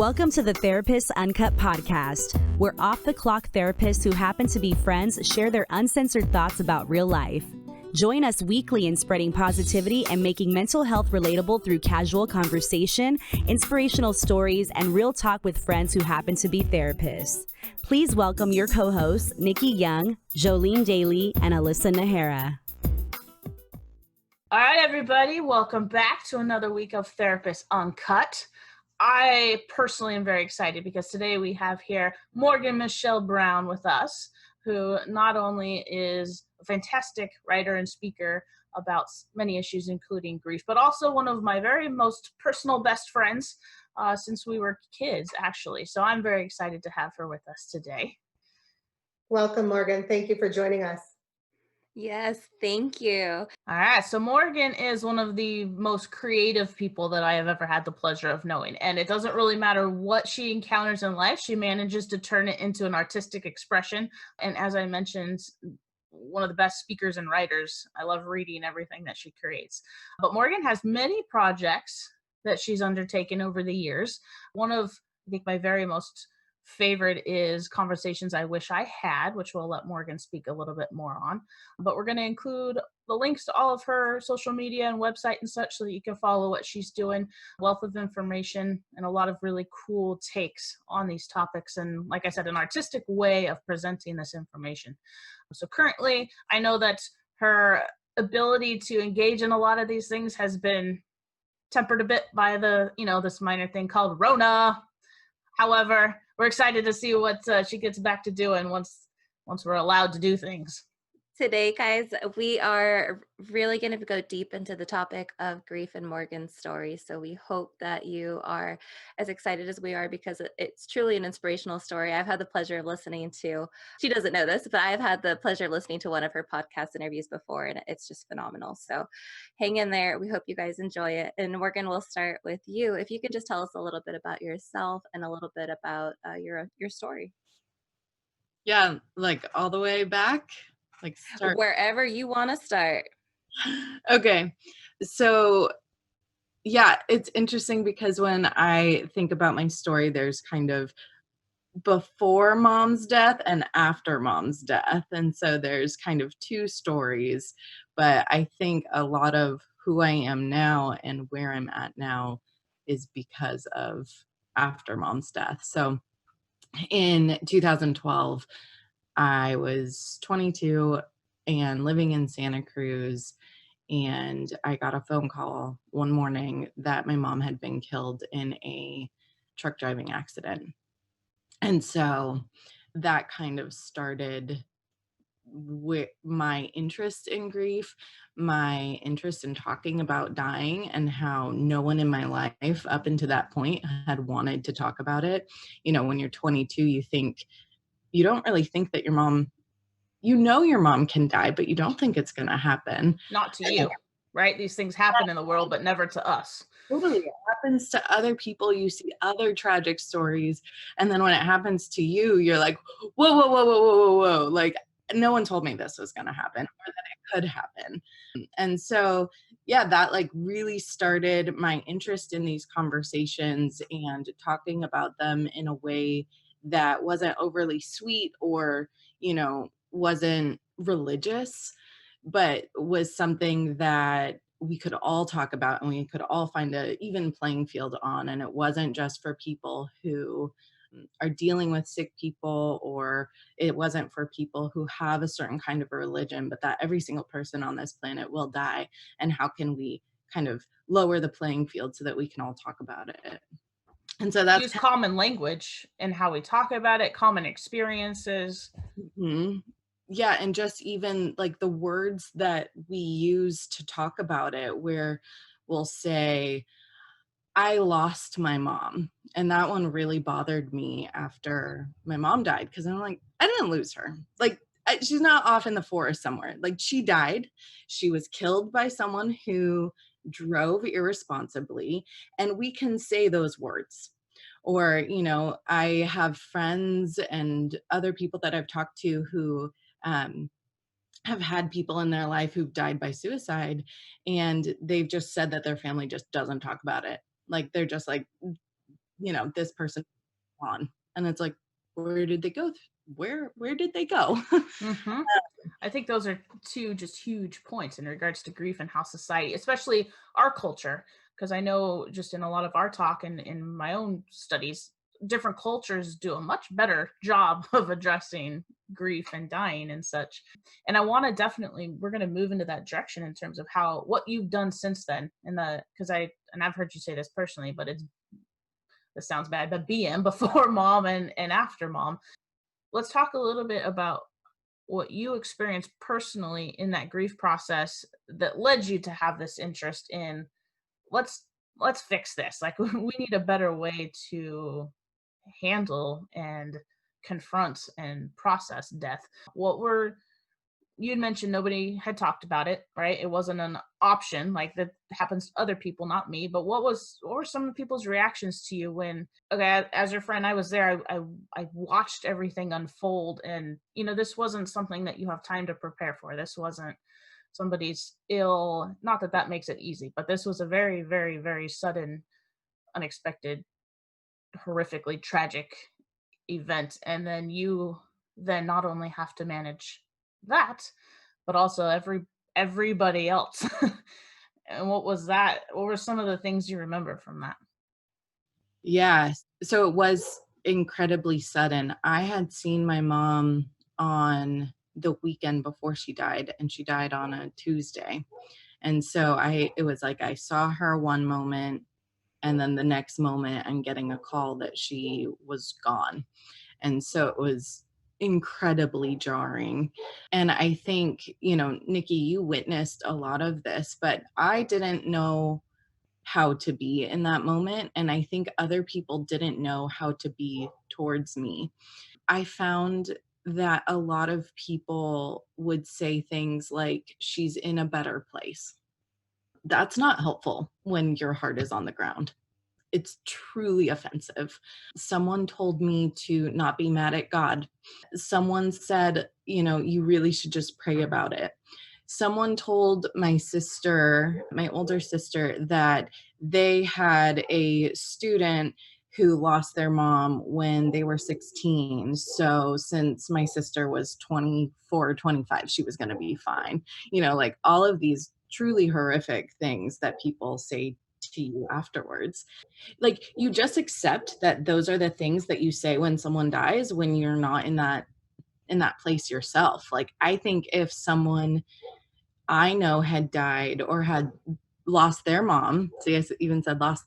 Welcome to the Therapist Uncut podcast, where off-the-clock therapists who happen to be friends share their uncensored thoughts about real life. Join us weekly in spreading positivity and making mental health relatable through casual conversation, inspirational stories, and real talk with friends who happen to be therapists. Please welcome your co-hosts, Nikki Young, Jolene Daly, and Alyssa Nahara. All right, everybody, welcome back to another week of Therapist Uncut. I personally am very excited because today we have here Michele Brown with us, who not only is a fantastic writer and speaker about many issues, including grief, but also one of my very most personal best friends since we were kids, actually. So I'm very excited to have her with us today. Welcome, Morgan. Thank you for joining us. Yes, thank you. All right, so Morgan is one of the most creative people that I have ever had the pleasure of knowing. And it doesn't really matter what she encounters in life, she manages to turn it into an artistic expression. And as I mentioned, one of the best speakers and writers. I love reading everything that she creates. But Morgan has many projects that she's undertaken over the years. One of, I think, my very most favorite is Conversations I Wish I Had, which we'll let Morgan speak a little bit more on. But we're going to include the links to all of her social media and website and such so that you can follow what she's doing. Wealth of information and a lot of really cool takes on these topics. And like I said, an artistic way of presenting this information. So currently, I know that her ability to engage in a lot of these things has been tempered a bit by this minor thing called Rona. However, we're excited to see what she gets back to doing once we're allowed to do things. Today, guys, we are really going to go deep into the topic of grief and Morgan's story. So we hope that you are as excited as we are because it's truly an inspirational story. I've had the pleasure of listening to, she doesn't know this, but I've had the pleasure of listening to one of her podcast interviews before, and it's just phenomenal. So hang in there. We hope you guys enjoy it. And Morgan, we'll start with you. If you could just tell us a little bit about yourself and a little bit about your story. Yeah, like all the way back. Like start wherever you want to start. Okay. So yeah, it's interesting because when I think about my story, there's kind of before mom's death and after mom's death. And so there's kind of two stories, but I think a lot of who I am now and where I'm at now is because of after mom's death. So in 2012, I was 22 and living in Santa Cruz, and I got a phone call one morning that my mom had been killed in a truck driving accident. And so that kind of started with my interest in grief, my interest in talking about dying, and how no one in my life up until that point had wanted to talk about it. You know, when you're 22, you don't really think that your mom can die, but you don't think it's going to happen. Not to you, right? These things happen in the world, but never to us. Totally. It happens to other people. You see other tragic stories. And then when it happens to you, you're like, whoa, whoa, whoa, whoa, whoa, whoa, whoa. Like, no one told me this was going to happen or that it could happen. And so, yeah, that like really started my interest in these conversations and talking about them in a way that wasn't overly sweet or, wasn't religious, but was something that we could all talk about and we could all find an even playing field on. And it wasn't just for people who are dealing with sick people, or it wasn't for people who have a certain kind of a religion, but that every single person on this planet will die. And how can we kind of lower the playing field so that we can all talk about it? And so that's use common language and how we talk about it, common experiences. Mm-hmm. Yeah, and just even like the words that we use to talk about it, where we'll say, I lost my mom. And that one really bothered me after my mom died, because I'm like, I didn't lose her. Like, she's not off in the forest somewhere. Like, she died. She was killed by someone who drove irresponsibly. And we can say those words. Or, I have friends and other people that I've talked to who have had people in their life who've died by suicide, and they've just said that their family just doesn't talk about it. Like, they're just like, this person on. And it's like, where did they go? Where did they go? Mm-hmm. I think those are two just huge points in regards to grief and how society, especially our culture, because I know just in a lot of our talk and in my own studies, different cultures do a much better job of addressing grief and dying and such. And I want to definitely, we're going to move into that direction in terms of what you've done since then. Because I've heard you say this personally, but this sounds bad, but BM, before mom and after mom. Let's talk a little bit about what you experienced personally in that grief process that led you to have this interest in let's fix this. Like, we need a better way to handle and confront and process death. You'd mentioned nobody had talked about it, right? It wasn't an option. Like, that happens to other people, not me. But what were some of people's reactions to you when, okay, as your friend, I was there. I watched everything unfold, and this wasn't something that you have time to prepare for. This wasn't somebody's ill. Not that that makes it easy, but this was a very, very, very sudden, unexpected, horrifically tragic event, and then you not only have to manage that, but also everybody else. And what were some of the things you remember from that? Yeah. So it was incredibly sudden. I had seen my mom on the weekend before she died, and she died on a Tuesday. And so it was like I saw her one moment, and then the next moment I'm getting a call that she was gone. And so it was incredibly jarring. And I think, Nikki, you witnessed a lot of this, but I didn't know how to be in that moment. And I think other people didn't know how to be towards me. I found that a lot of people would say things like, she's in a better place. That's not helpful when your heart is on the ground. It's truly offensive. Someone told me to not be mad at God. Someone said, you really should just pray about it. Someone told my sister, my older sister, that they had a student who lost their mom when they were 16. So since my sister was 24 or 25, she was going to be fine. Like all of these truly horrific things that people say to you afterwards. Like, you just accept that those are the things that you say when someone dies, when you're not in that place yourself. Like, I think if someone I know had died or had lost their mom, see, I even said lost,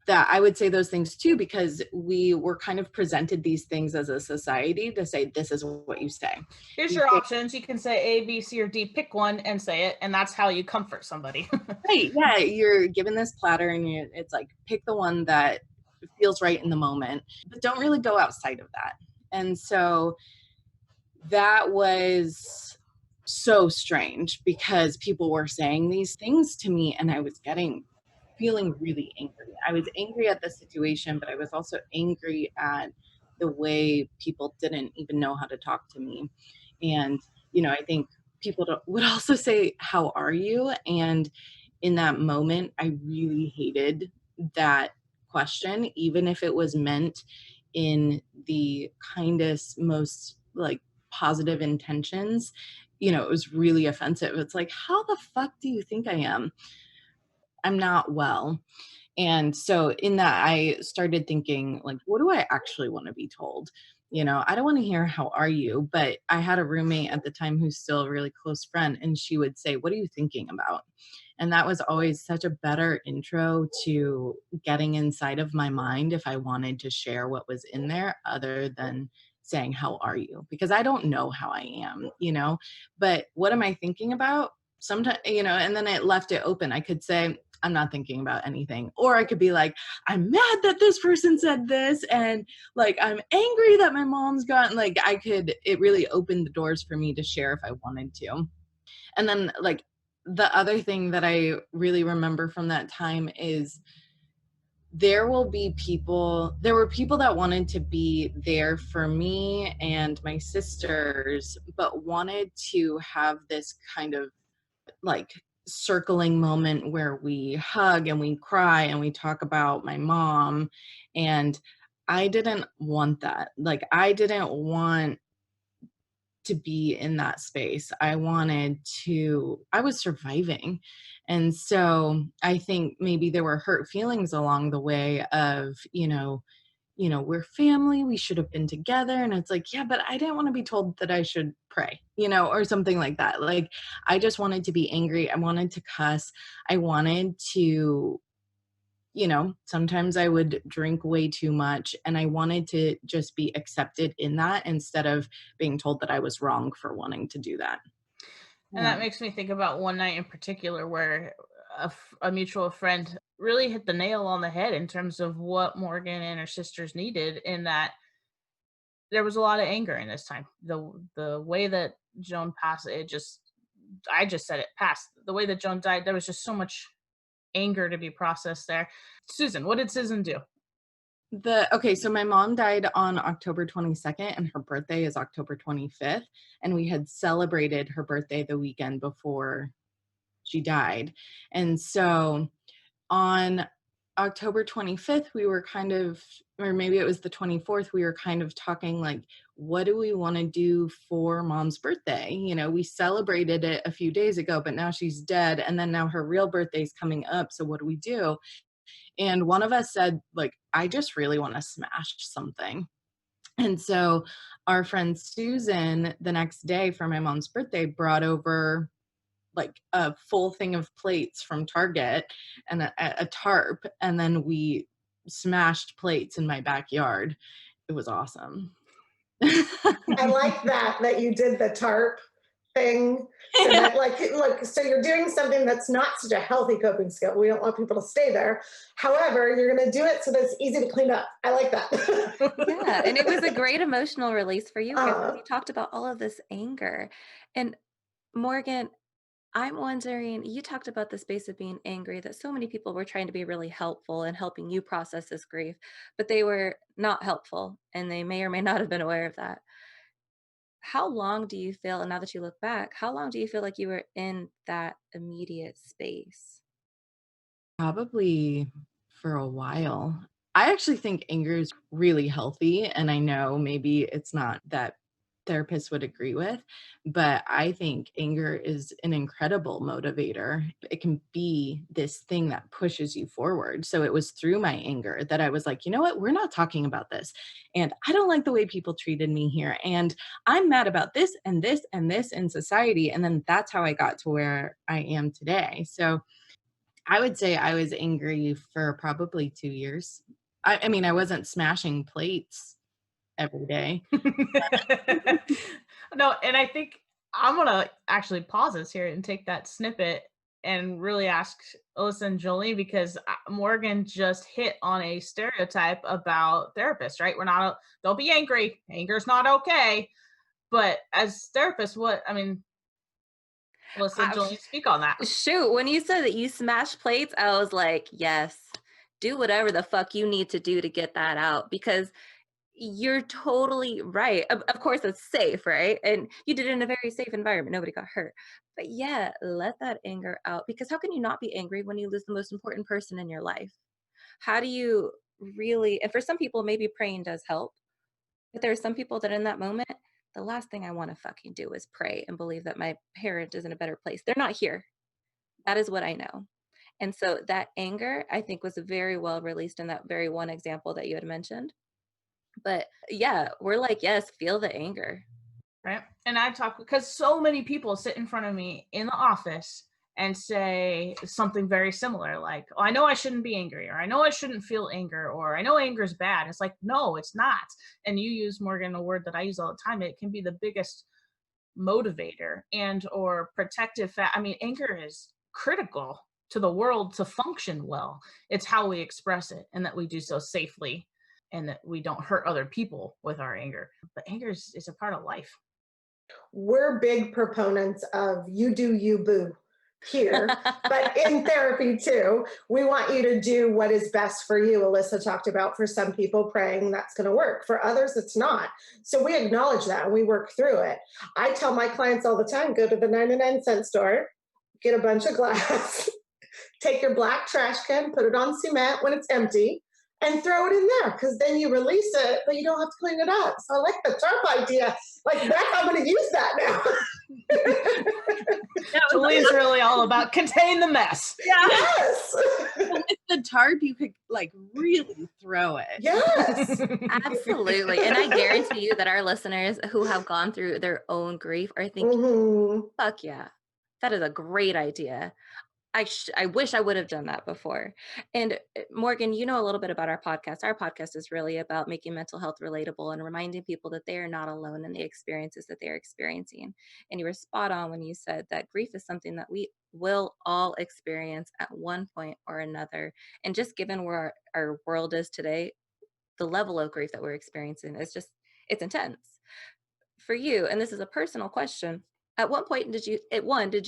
that I would say those things too, because we were kind of presented these things as a society to say, this is what you say. Here's your options. You can say A, B, C, or D. Pick one and say it, and that's how you comfort somebody. Right, yeah, you're given this platter, and it's like, pick the one that feels right in the moment, but don't really go outside of that. And so that was so strange, because people were saying these things to me, and I was feeling really angry. I was angry at the situation, but I was also angry at the way people didn't even know how to talk to me. And, I think people would also say, how are you? And in that moment, I really hated that question, even if it was meant in the kindest, most like positive intentions. It was really offensive. It's like, how the fuck do you think I am? I'm not well. And so in that, I started thinking, like, what do I actually want to be told? I don't want to hear, how are you? But I had a roommate at the time who's still a really close friend, and she would say, what are you thinking about? And that was always such a better intro to getting inside of my mind if I wanted to share what was in there, other than saying, how are you? Because I don't know how I am, but what am I thinking about? Sometimes, and then it left it open. I could say, I'm not thinking about anything. Or I could be like, I'm mad that this person said this, and like, I'm angry that my mom's gone. Like, it really opened the doors for me to share if I wanted to. And then, like, the other thing that I really remember from that time is there were people that wanted to be there for me and my sisters, but wanted to have this kind of like circling moment where we hug and we cry and we talk about my mom. And I didn't want that. Like, I didn't want to be in that space. I was surviving. And so I think maybe there were hurt feelings along the way of, we're family, we should have been together. And it's like, yeah, but I didn't want to be told that I should pray, or something like that. Like, I just wanted to be angry. I wanted to cuss. I wanted to, sometimes I would drink way too much, and I wanted to just be accepted in that instead of being told that I was wrong for wanting to do that. And that makes me think about one night in particular where a mutual friend really hit the nail on the head in terms of what Morgan and her sisters needed, in that there was a lot of anger in this time. The way that Joan passed, I just said it passed. The way that Joan died, there was just so much anger to be processed there. Susan, what did Susan do? So my mom died on October 22nd and her birthday is October 25th. And we had celebrated her birthday the weekend before she died. And so on October 25th, we were kind of, or maybe it was the 24th, we were kind of talking like, what do we want to do for mom's birthday? We celebrated it a few days ago, but now she's dead. And then now her real birthday's coming up. So what do we do? And one of us said, like, I just really want to smash something. And so our friend Susan, the next day for my mom's birthday, brought over like a full thing of plates from Target and a tarp. And then we smashed plates in my backyard. It was awesome. I like that you did the tarp thing. So that, like, look, so you're doing something that's not such a healthy coping skill. We don't want people to stay there. However, you're going to do it so that it's easy to clean up. I like that. Yeah, and it was a great emotional release for you because you talked about all of this anger. And Morgan, I'm wondering, you talked about the space of being angry, that so many people were trying to be really helpful in helping you process this grief, but they were not helpful and they may or may not have been aware of that. How long do you feel, and now that you look back, how long do you feel like you were in that immediate space? Probably for a while. I actually think anger is really healthy. And I know maybe it's not that therapists would agree with, but I think anger is an incredible motivator. It can be this thing that pushes you forward. So it was through my anger that I was like, you know what? We're not talking about this. And I don't like the way people treated me here. And I'm mad about this and this and this in society. And then that's how I got to where I am today. So I would say I was angry for probably 2 years. I mean, I wasn't smashing plates every day. No, and I think I'm going to actually pause this here and take that snippet and really ask Alyssa and Jolie, because Morgan just hit on a stereotype about therapists, right? Don't be angry. Anger's not okay. But as therapists, Alyssa, Jolie, speak on that. Shoot, when you said that you smash plates, I was like, yes, do whatever the fuck you need to do to get that out, because you're totally right. Of course, it's safe, right? And you did it in a very safe environment. Nobody got hurt. But yeah, let that anger out, because how can you not be angry when you lose the most important person in your life? How do you really, and for some people, maybe praying does help. But there are some people that in that moment, the last thing I want to fucking do is pray and believe that my parent is in a better place. They're not here. That is what I know. And so that anger, I think, was very well released in that very one example that you had mentioned. But yeah, we're like, yes, feel the anger. Right. And I talk because so many people sit in front of me in the office and say something very similar, like, oh, I know I shouldn't be angry, or I know I shouldn't feel anger, or I know anger is bad. It's like, no, it's not. And you use, Morgan, a word that I use all the time. It can be the biggest motivator and or protective. Anger is critical to the world to function well. It's how we express it, and that we do so safely, and that we don't hurt other people with our anger. But anger is a part of life. We're big proponents of you do you, boo, here, but in therapy too. We want you to do what is best for you. Alyssa talked about, for some people, praying, that's going to work. For others, it's not. So we acknowledge that and we work through it. I tell my clients all the time, go to the 99-cent store, get a bunch of glass, take your black trash can, put it on cement when it's empty, and throw it in there, because then you release it, but you don't have to clean it up. So I like the tarp idea. Like that, I'm going to use that now. Julie's really all about contain the mess. Yeah. Yes. With the tarp, you could like really throw it. Yes. Absolutely. And I guarantee you that our listeners who have gone through their own grief are thinking, fuck yeah, that is a great idea. I wish I would have done that before. And Morgan, you know a little bit about our podcast. Our podcast is really about making mental health relatable and reminding people that they are not alone in the experiences that they're experiencing. And you were spot on when you said that grief is something that we will all experience at one point or another. And just given where our world is today, the level of grief that we're experiencing is just, it's intense. For you, and this is a personal question, at what point did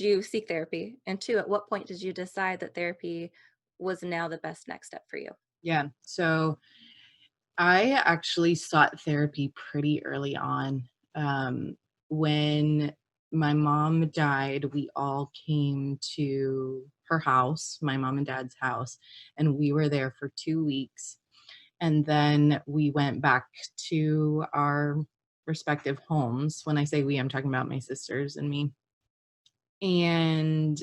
you seek therapy? And two, at what point did you decide that therapy was now the best next step for you? Yeah. So I actually sought therapy pretty early on. When my mom died, we all came to her house, my mom and dad's house, and we were there for 2 weeks. And then we went back to our respective homes. When I say we, I'm talking about my sisters and me. And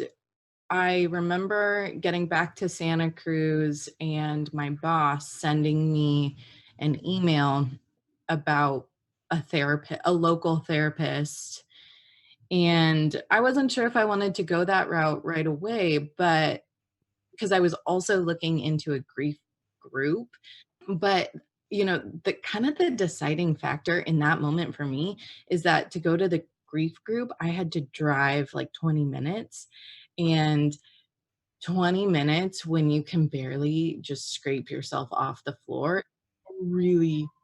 I remember getting back to Santa Cruz and my boss sending me an email about a local therapist. And I wasn't sure if I wanted to go that route right away, but because I was also looking into a grief group. But the kind of the deciding factor in that moment for me is that to go to the grief group, I had to drive like 20 minutes. And 20 minutes when you can barely just scrape yourself off the floor,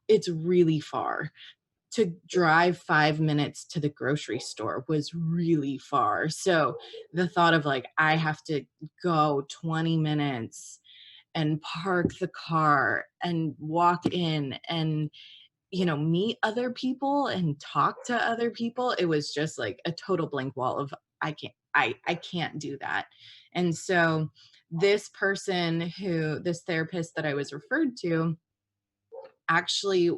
it's really far. To drive 5 minutes to the grocery store was really far. So the thought of like, I have to go 20 minutes and park the car and walk in and meet other people and talk to other people, it was just like a total blank wall of I can't do that. And so this therapist that I was referred to actually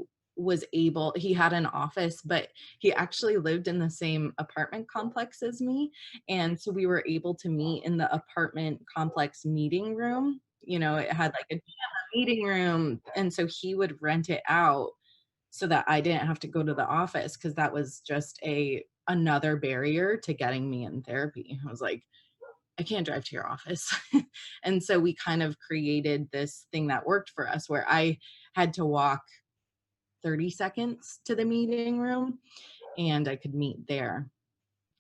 he had an office, but he actually lived in the same apartment complex as me. And so we were able to meet in the apartment complex meeting room. It had like a meeting room. And so he would rent it out so that I didn't have to go to the office, because that was just another barrier to getting me in therapy. I was like, I can't drive to your office. And so we kind of created this thing that worked for us where I had to walk 30 seconds to the meeting room and I could meet there.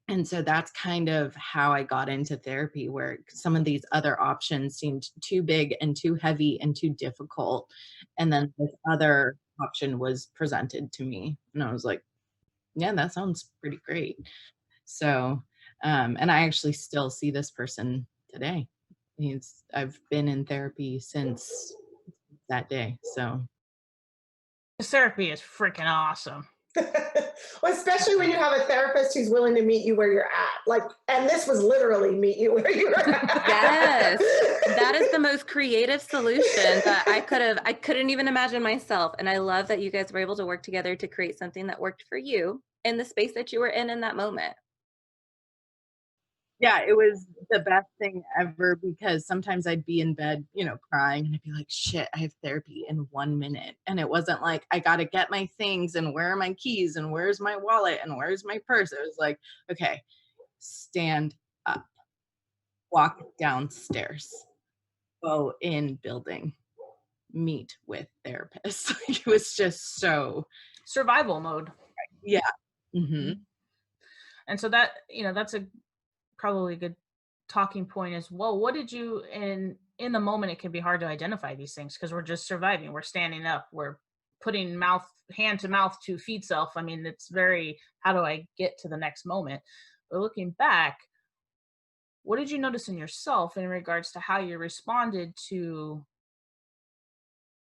And so that's kind of how I got into therapy, where some of these other options seemed too big and too heavy and too difficult. And then this other option was presented to me. And I was like, yeah, that sounds pretty great. So, and I actually still see this person today. I've been in therapy since that day. So Therapy is freaking awesome. Well, especially when you have a therapist who's willing to meet you where you're at. And this was literally meet you where you're at. Yes. That is the most creative solution that I couldn't even imagine myself. And I love that you guys were able to work together to create something that worked for you in the space that you were in that moment. yeah, it was the best thing ever, because sometimes I'd be in bed, crying, and I'd be like, shit, I have therapy in 1 minute. And it wasn't like, I got to get my things and where are my keys and where's my wallet and where's my purse. It was like, okay, stand up, walk downstairs, go in building, meet with therapists. It was just so survival mode. Yeah. Mm-hmm. And so that, that's probably a good talking point as well. What did you, in the moment, it can be hard to identify these things because we're just surviving. We're standing up. We're putting hand to mouth to feed self. I mean, it's very, how do I get to the next moment? But looking back, what did you notice in yourself in regards to how you responded to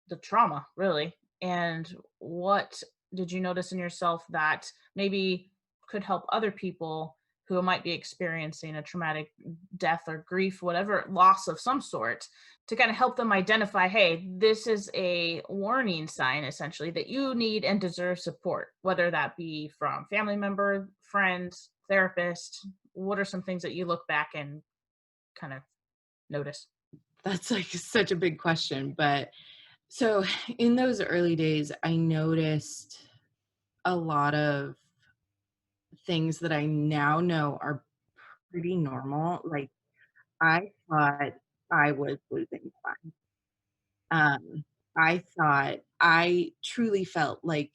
the trauma, really? And what did you notice in yourself that maybe could help other people who might be experiencing a traumatic death or grief, whatever, loss of some sort, to kind of help them identify, hey, this is a warning sign essentially that you need and deserve support, whether that be from family member, friends, therapist. What are some things that you look back and kind of notice? That's like such a big question. But so in those early days, I noticed a lot of things that I now know are pretty normal. Like I thought I was losing fun. I thought I truly felt like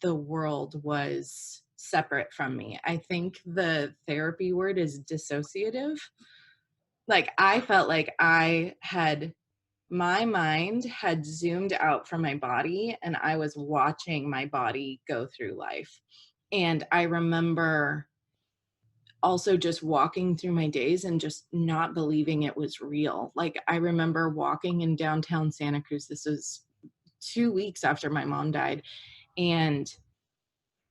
the world was separate from me. I think the therapy word is dissociative. Like I felt like my mind had zoomed out from my body and I was watching my body go through life. And I remember also just walking through my days and just not believing it was real. Like I remember walking in downtown Santa Cruz. This was 2 weeks after my mom died, and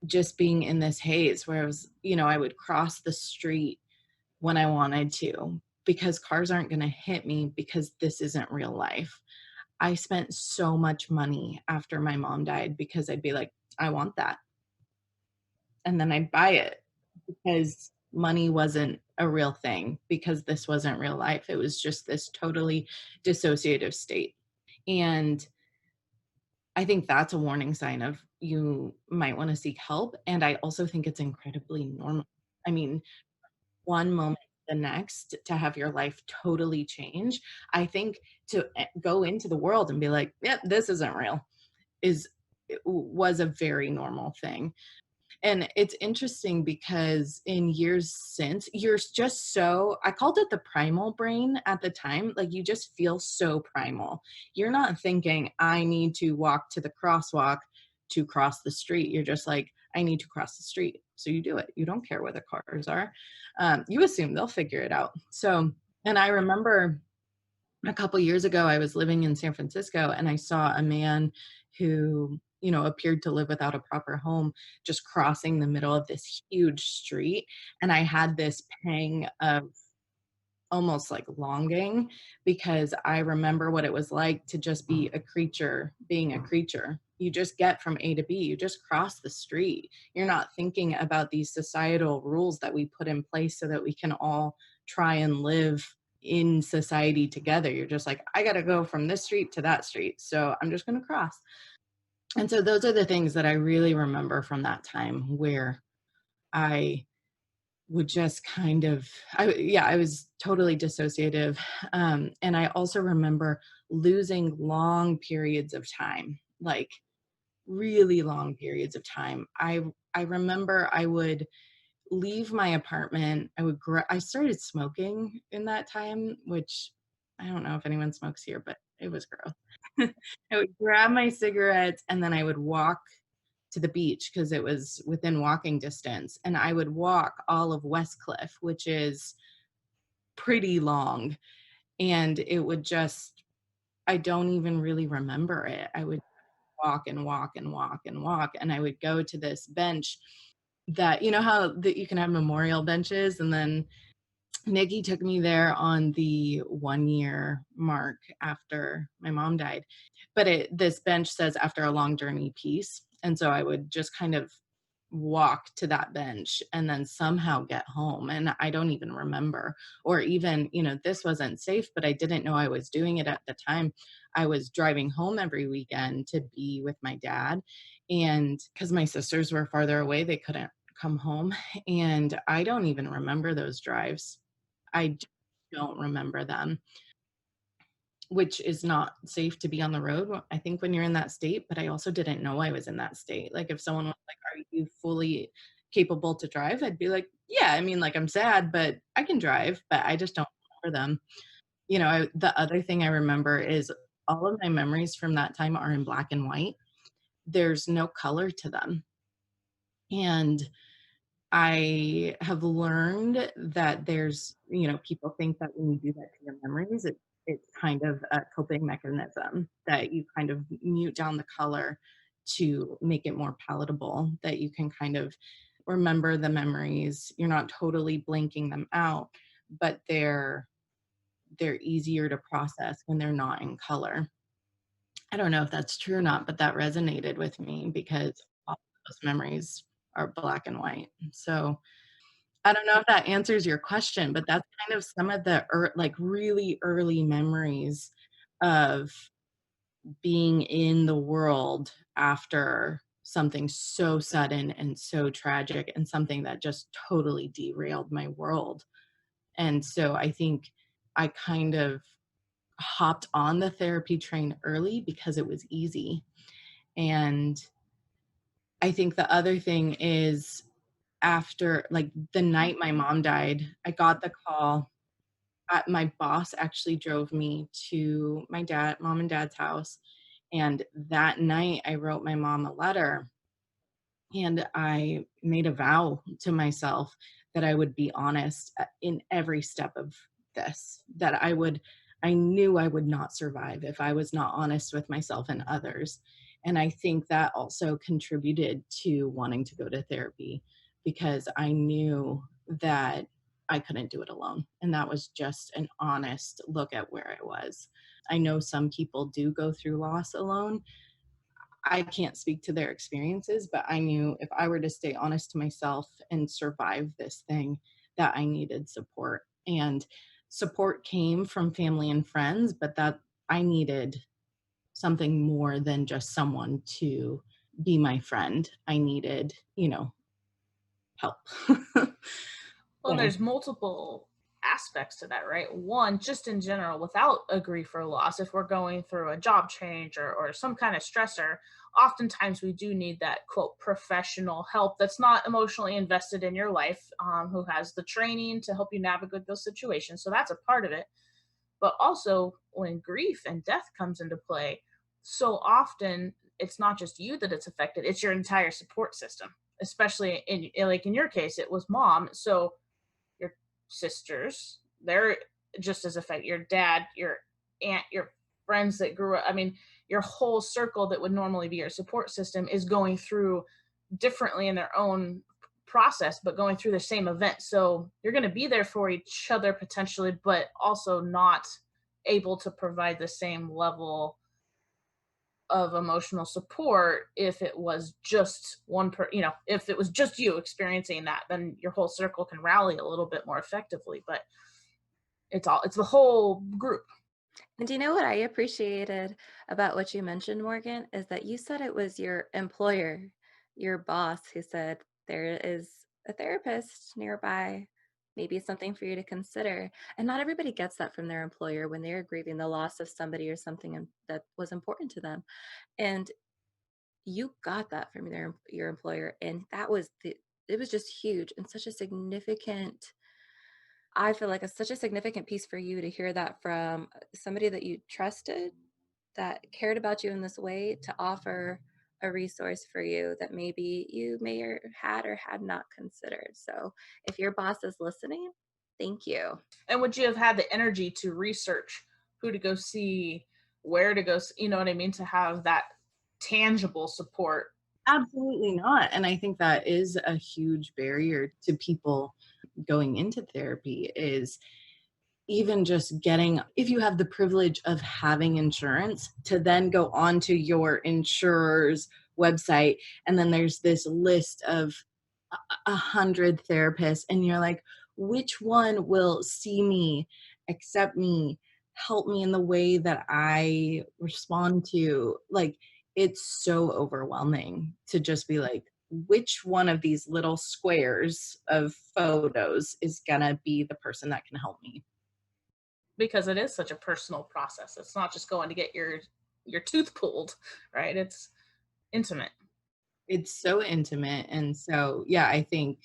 just being in this haze where I was, I would cross the street when I wanted to because cars aren't going to hit me because this isn't real life. I spent so much money after my mom died because I'd be like, I want that. And then I'd buy it because money wasn't a real thing, because this wasn't real life. It was just this totally dissociative state. And I think that's a warning sign of you might want to seek help. And I also think it's incredibly normal. I mean, one moment to the next to have your life totally change. I think to go into the world and be like, yeah, this isn't real was a very normal thing. And it's interesting because in years since, you're just so, I called it the primal brain at the time. Like you just feel so primal. You're not thinking, I need to walk to the crosswalk to cross the street. You're just like, I need to cross the street. So you do it. You don't care where the cars are. You assume they'll figure it out. So, and I remember a couple years ago, I was living in San Francisco and I saw a man who, appeared to live without a proper home, just crossing the middle of this huge street. And I had this pang of almost like longing because I remember what it was like to just be a creature, being a creature. You just get from A to B, you just cross the street. You're not thinking about these societal rules that we put in place so that we can all try and live in society together. You're just like, I got to go from this street to that street. So I'm just going to cross. And so those are the things that I really remember from that time where I would just kind of, I was totally dissociative. And I also remember losing long periods of time, like really long periods of time. I remember I would leave my apartment. I started smoking in that time, which I don't know if anyone smokes here, but it was gross. I would grab my cigarettes and then I would walk to the beach because it was within walking distance. And I would walk all of Westcliff, which is pretty long. And it would just, I don't even really remember it. I would walk and walk and walk and walk. And I would go to this bench that, how that you can have memorial benches. And then Nikki took me there on the 1-year mark after my mom died. But this bench says after a long journey, peace. And so I would just kind of walk to that bench and then somehow get home. And I don't even remember, or even, this wasn't safe, but I didn't know I was doing it at the time. I was driving home every weekend to be with my dad. And because my sisters were farther away, they couldn't come home. And I don't even remember those drives. I don't remember them, which is not safe to be on the road, I think, when you're in that state. But I also didn't know I was in that state. Like if someone was like, are you fully capable to drive? I'd be like, yeah, I mean, like I'm sad, but I can drive, but I just don't remember them. The other thing I remember is all of my memories from that time are in black and white. There's no color to them. And I have learned that there's, people think that when you do that to your memories, it's kind of a coping mechanism that you kind of mute down the color to make it more palatable, that you can kind of remember the memories. You're not totally blanking them out, but they're easier to process when they're not in color. I don't know if that's true or not, but that resonated with me because all of those memories are black and white. So I don't know if that answers your question, but that's kind of some of the like really early memories of being in the world after something so sudden and so tragic and something that just totally derailed my world. And so I think I kind of hopped on the therapy train early because it was easy. And I think the other thing is, after like the night my mom died, I got the call. My boss actually drove me to my mom and dad's house. And that night I wrote my mom a letter, and I made a vow to myself that I would be honest in every step of this, that I knew I would not survive if I was not honest with myself and others. And I think that also contributed to wanting to go to therapy, because I knew that I couldn't do it alone. And that was just an honest look at where I was. I know some people do go through loss alone. I can't speak to their experiences, but I knew if I were to stay honest to myself and survive this thing, that I needed support. And support came from family and friends, but that I needed something more than just someone to be my friend. I needed, help. Well, So, there's multiple aspects to that, right? One, just in general, without a grief or loss, if we're going through a job change or some kind of stressor, oftentimes we do need that quote professional help that's not emotionally invested in your life, who has the training to help you navigate those situations. So that's a part of it. But also, when grief and death comes into play, so often it's not just you that it's affected, it's your entire support system, especially like in your case, it was mom. So your sisters, they're just as affected, your dad, your aunt, your friends that grew up. I mean, your whole circle that would normally be your support system is going through differently in their own process, but going through the same event. So you're going to be there for each other potentially, but also not able to provide the same level of emotional support if it was just if it was just you experiencing that, then your whole circle can rally a little bit more effectively. But it's the whole group. And do you know what I appreciated about what you mentioned, Morgan, is that you said it was your employer, your boss, who said there is a therapist nearby. Maybe it's something for you to consider. And not everybody gets that from their employer when they're grieving the loss of somebody or something that was important to them. And you got that from your employer, and it was just huge and such a significant, I feel like it's such a significant piece for you to hear that from somebody that you trusted, that cared about you in this way, to offer a resource for you that maybe you or had not considered. So if your boss is listening, thank you. And would you have had the energy to research who to go see, where to go, you know what I mean, to have that tangible support? absolutely not. And I think that is a huge barrier to people going into therapy, is even just getting, if you have the privilege of having insurance, to then go onto your insurer's website, and then there's this list of 100 therapists, and you're like, which one will see me, accept me, help me in the way that I respond to? Like, it's so overwhelming to just be like, which one of these little squares of photos is gonna be the person that can help me? Because it is such a personal process. It's not just going to get your tooth pulled, right? It's intimate. It's so intimate. And so, yeah, I think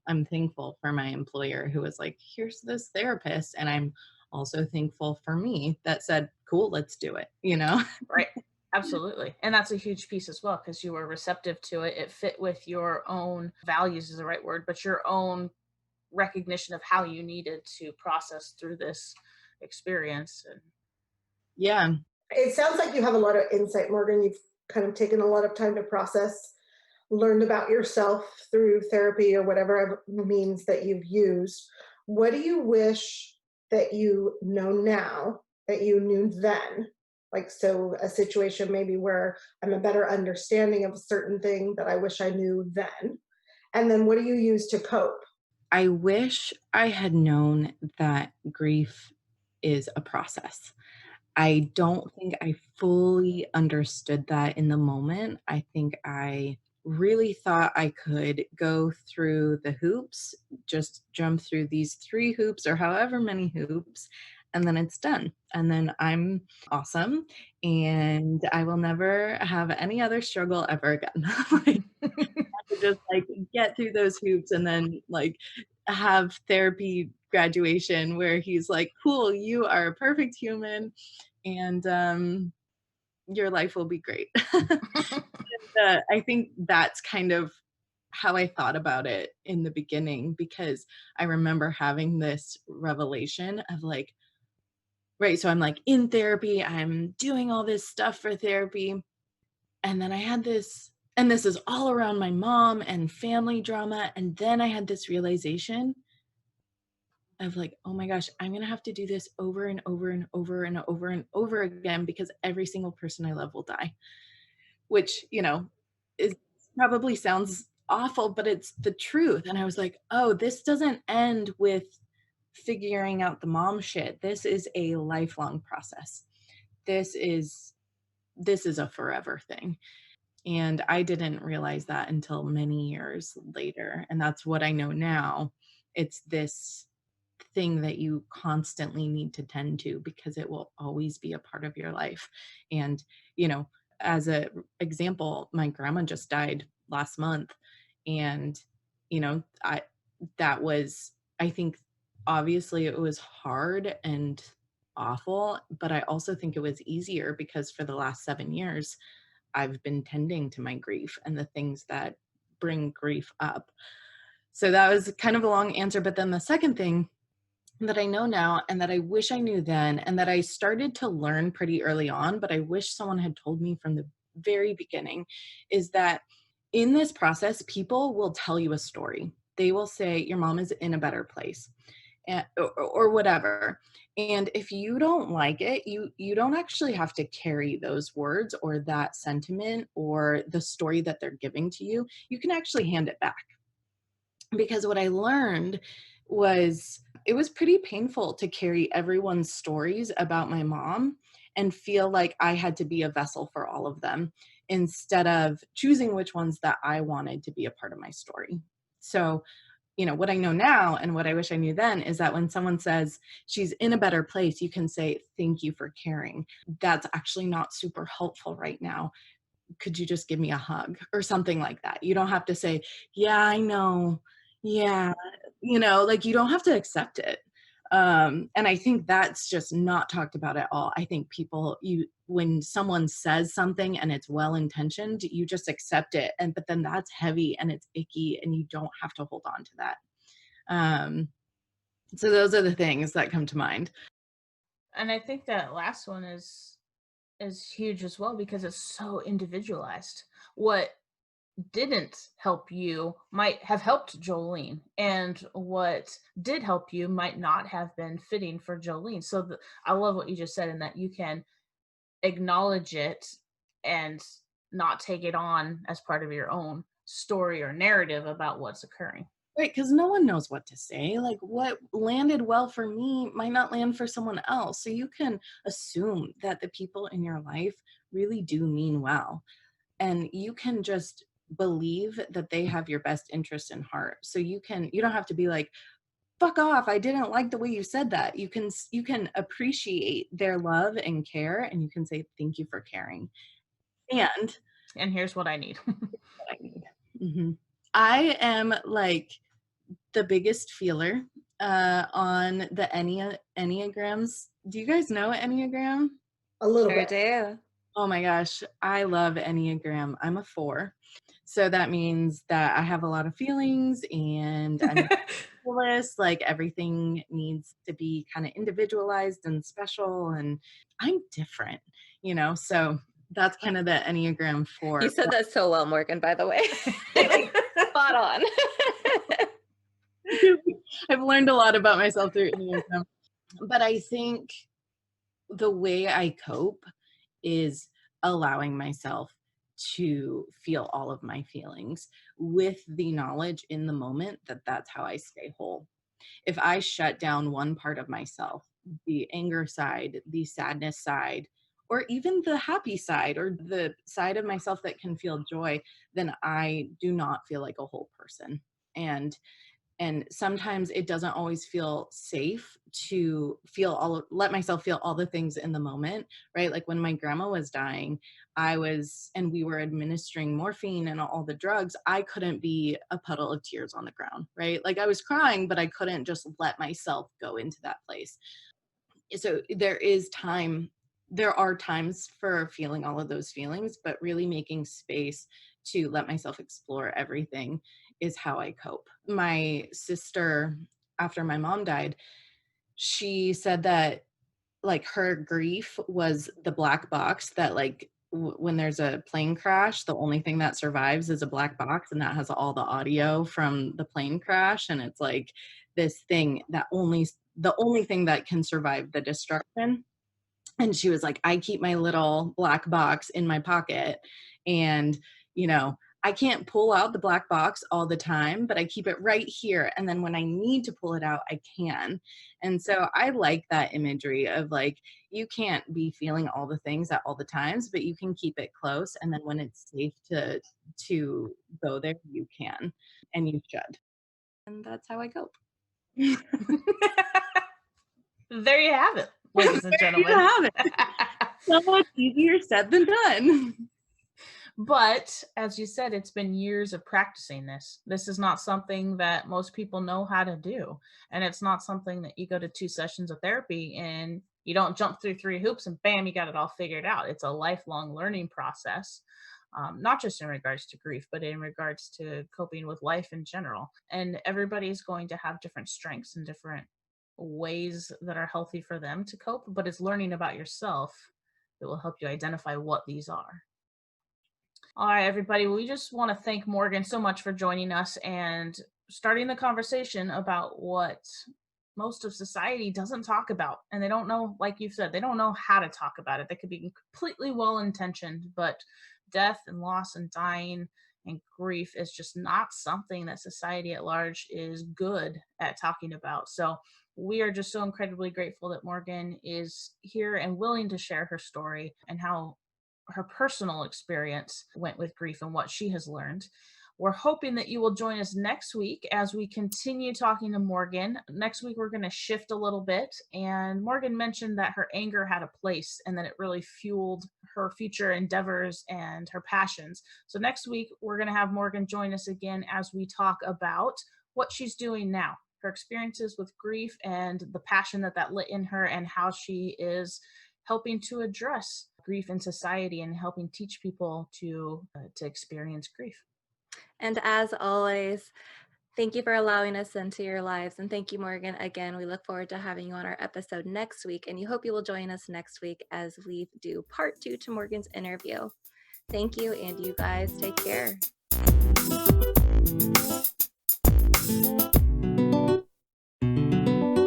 I'm thankful for my employer who was like, here's this therapist. And I'm also thankful for me that said, cool, let's do it, Right. Absolutely. And that's a huge piece as well, because you were receptive to it. It fit with your own values is the right word, but your own recognition of how you needed to process through this experience. And Yeah. It sounds like you have a lot of insight, Morgan. You've kind of taken a lot of time to process learned about yourself through therapy or whatever means that you've used, what do you wish that you know now that you knew then? Like, so a situation maybe where I'm a better understanding of a certain thing that I wish I knew then. And then what do you use to cope? I wish I had known that grief is a process. I don't think I fully understood that in the moment. I think I really thought I could go through the hoops, just jump through these 3 hoops or however many hoops, and then it's done. And then I'm awesome, and I will never have any other struggle ever again. Like, to just, like, get through those hoops and then, like, have therapy graduation where he's like, "Cool, you are a perfect human, and your life will be great." I think that's kind of how I thought about it in the beginning, because I remember having this revelation of like, right, so I'm like in therapy, I'm doing all this stuff for therapy, and then I had this, and this is all around my mom and family drama, and then I had this realization of like, oh my gosh, I'm gonna have to do this over and over and over and over and over again because every single person I love will die. Which, is probably sounds awful, but it's the truth. And I was like, oh, this doesn't end with figuring out the mom shit. This is a lifelong process. This is this is a forever thing. And I didn't realize that until many years later. And that's what I know now. It's this thing that you constantly need to tend to because it will always be a part of your life. And, you know, as a example, my grandma just died last month. And, I that was, I think, obviously it was hard and awful, but I also think it was easier because for the last 7 years, I've been tending to my grief and the things that bring grief up. So that was kind of a long answer. But then the second thing that I know now and that I wish I knew then and that I started to learn pretty early on, but I wish someone had told me from the very beginning, is that in this process, people will tell you a story. They will say your mom is in a better place, or whatever. And if you don't like it, you don't actually have to carry those words or that sentiment or the story that they're giving to you. You can actually hand it back. Because what I learned was it was pretty painful to carry everyone's stories about my mom and feel like I had to be a vessel for all of them instead of choosing which ones that I wanted to be a part of my story. So, what I know now and what I wish I knew then is that when someone says she's in a better place, you can say, thank you for caring. That's actually not super helpful right now. Could you just give me a hug or something like that? You don't have to say, yeah, I know. Yeah. Like you don't have to accept it. And I think that's just not talked about at all. I think when someone says something and it's well-intentioned, you just accept it. But then that's heavy and it's icky and you don't have to hold on to that. So those are the things that come to mind. And I think that last one is huge as well because it's so individualized. What didn't help you might have helped Jolene, and what did help you might not have been fitting for Jolene. So I love what you just said in that you can acknowledge it and not take it on as part of your own story or narrative about what's occurring. Right, because no one knows what to say. Like what landed well for me might not land for someone else. So you can assume that the people in your life really do mean well. And you can just believe that they have your best interest in heart. So you don't have to be like, fuck off, I didn't like the way you said that. You can appreciate their love and care, and you can say thank you for caring. And here's what I need. what I need. Mm-hmm. I am like the biggest feeler on the Enneagrams. Do you guys know Enneagram? A little Sure bit. do. Oh my gosh, I love Enneagram. I'm a 4. So that means that I have a lot of feelings and I'm a individualist. Like everything needs to be kind of individualized and special, and I'm different, So That's kind of the Enneagram 4. You said that so well, Morgan, by the way. Spot on. I've learned a lot about myself through Enneagram. But I think the way I cope is allowing myself to feel all of my feelings with the knowledge in the moment that that's how I stay whole. If I shut down one part of myself, the anger side, the sadness side, or even the happy side, or the side of myself that can feel joy, then I do not feel like a whole person. And sometimes it doesn't always feel safe to let myself feel all the things in the moment, right? Like when my grandma was dying, and we were administering morphine and all the drugs, I couldn't be a puddle of tears on the ground, right? Like I was crying, but I couldn't just let myself go into that place. So there are times for feeling all of those feelings, but really making space to let myself explore everything is how I cope. My sister, after my mom died, she said that like her grief was the black box that like when there's a plane crash, the only thing that survives is a black box, and that has all the audio from the plane crash. And it's like this thing that the only thing that can survive the destruction. And she was like, I keep my little black box in my pocket, and, I can't pull out the black box all the time, but I keep it right here. And then when I need to pull it out, I can. And so I like that imagery of like, you can't be feeling all the things at all the times, but you can keep it close. And then when it's safe to go there, you can, and you should. And that's how I cope. There you have it, ladies and gentlemen. There you have it. So much easier said than done. But as you said, it's been years of practicing this. This is not something that most people know how to do. And it's not something that you go to 2 sessions of therapy and you don't jump through 3 hoops and bam, you got it all figured out. It's a lifelong learning process, not just in regards to grief, but in regards to coping with life in general. And everybody's going to have different strengths and different ways that are healthy for them to cope, but it's learning about yourself that will help you identify what these are. All right, everybody. We just want to thank Morgan so much for joining us and starting the conversation about what most of society doesn't talk about. And they don't know, like you said, they don't know how to talk about it. They could be completely well-intentioned, but death and loss and dying and grief is just not something that society at large is good at talking about. So we are just so incredibly grateful that Morgan is here and willing to share her story and how her personal experience went with grief and what she has learned. We're hoping that you will join us next week as we continue talking to Morgan. Next week, we're going to shift a little bit. And Morgan mentioned that her anger had a place and that it really fueled her future endeavors and her passions. So next week, we're going to have Morgan join us again as we talk about what she's doing now, her experiences with grief and the passion that lit in her, and how she is helping to address grief in society and helping teach people to experience grief. And as always, thank you for allowing us into your lives. And thank you, Morgan. Again, we look forward to having you on our episode next week. And you hope you will join us next week as we do part 2 to Morgan's interview. Thank you, and you guys take care.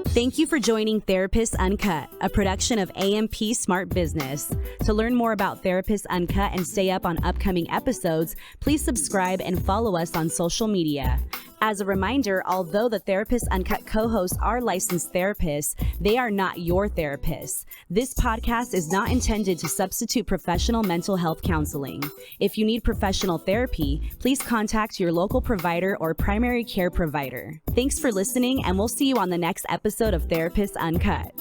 Thank you for joining Therapists Uncut, a production of AMP Smart Business. To learn more about Therapists Uncut and stay up on upcoming episodes, please subscribe and follow us on social media. As a reminder, although the Therapists Uncut co-hosts are licensed therapists, they are not your therapists. This podcast is not intended to substitute professional mental health counseling. If you need professional therapy, please contact your local provider or primary care provider. Thanks for listening, and we'll see you on the next episode of Therapists Uncut.